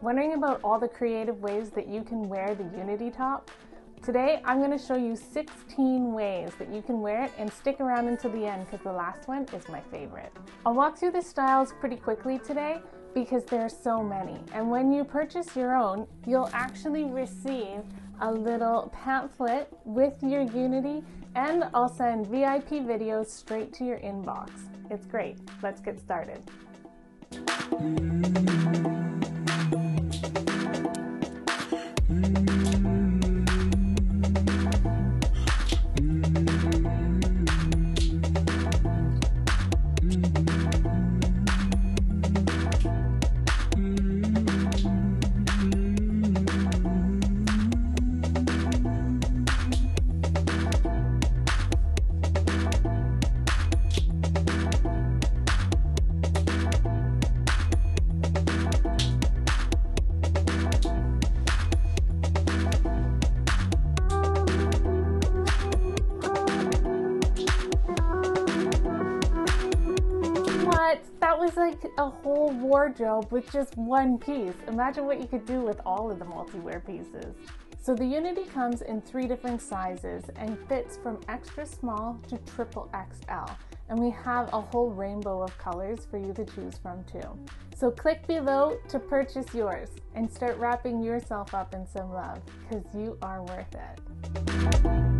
Wondering about all the creative ways that you can wear the Unity top? Today I'm going to show you 16 ways that you can wear it, and stick around until the end because the last one is my favorite. I'll walk through the styles pretty quickly today because there are so many, and when you purchase your own you'll actually receive a little pamphlet with your Unity, and I'll send VIP videos straight to your inbox. It's great. Let's get started. That was like a whole wardrobe with just one piece. Imagine what you could do with all of the multi-wear pieces. So the Unity comes in 3 different sizes and fits from extra small to triple XL. And we have a whole rainbow of colors for you to choose from too. So click below to purchase yours and start wrapping yourself up in some love, because you are worth it.